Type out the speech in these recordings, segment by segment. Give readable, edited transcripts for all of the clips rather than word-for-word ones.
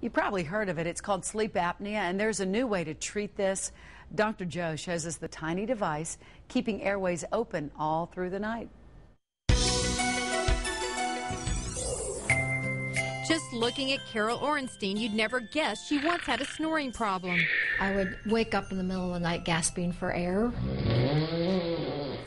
You probably heard of it. It's called sleep apnea, and there's a new way to treat this. Dr. Joe shows us the tiny device keeping airways open all through the night. Just looking at Carol Orenstein, you'd never guess she once had a snoring problem. I would wake up in the middle of the night gasping for air.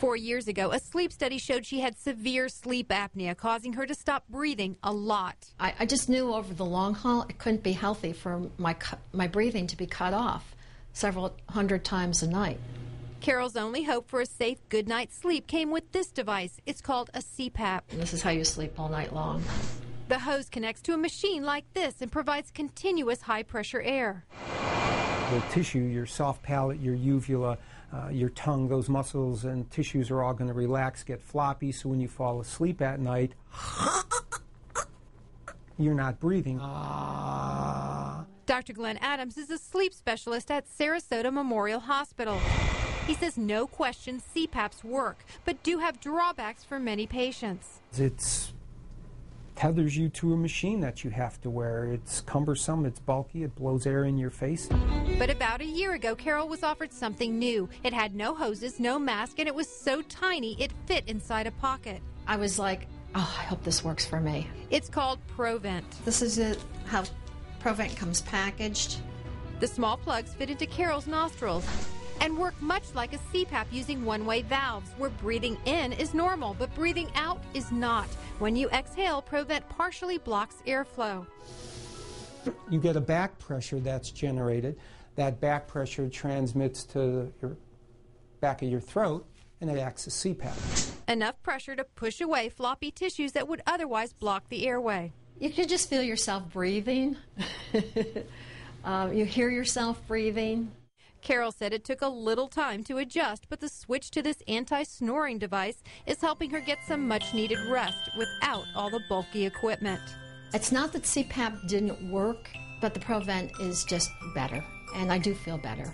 4 years ago, a sleep study showed she had severe sleep apnea, causing her to stop breathing a lot. I just knew over the long haul it couldn't be healthy for my breathing to be cut off several hundred times a night. Carol's only hope for a safe good night's sleep came with this device. It's called a CPAP. And this is how you sleep all night long. The hose connects to a machine like this and provides continuous high-pressure air. The tissue, your soft palate, your uvula, your tongue, those muscles and tissues are all going to relax, get floppy, so when you fall asleep at night, you're not breathing. Dr. Glenn Adams is a sleep specialist at Sarasota Memorial Hospital. He says no question CPAPs work, but do have drawbacks for many patients. It tethers you to a machine that you have to wear. It's cumbersome, it's bulky, it blows air in your face. But about a year ago, Carol was offered something new. It had no hoses, no mask, and it was so tiny it fit inside a pocket. I was like, oh, I hope this works for me. It's called ProVent. This is how ProVent comes packaged. The small plugs fit into Carol's nostrils and work much like a CPAP using one-way valves, where breathing in is normal, but breathing out is not. When you exhale, ProVent partially blocks airflow. You get a back pressure that's generated. That back pressure transmits to your back of your throat, and it acts as CPAP. Enough pressure to push away floppy tissues that would otherwise block the airway. You can just feel yourself breathing. You hear yourself breathing. Carol said it took a little time to adjust, but the switch to this anti-snoring device is helping her get some much-needed rest without all the bulky equipment. It's not that CPAP didn't work, but the ProVent is just better, and I do feel better.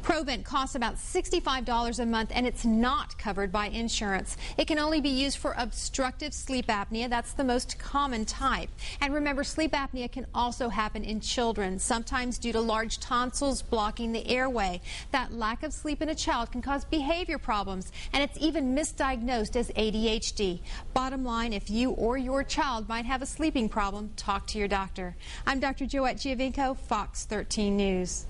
ProVent costs about $65 a month, and it's not covered by insurance. It can only be used for obstructive sleep apnea. That's the most common type. And remember, sleep apnea can also happen in children, sometimes due to large tonsils blocking the airway. That lack of sleep in a child can cause behavior problems, and it's even misdiagnosed as ADHD. Bottom line, if you or your child might have a sleeping problem, talk to your doctor. I'm Dr. Joette Giovinco, Fox 13 News.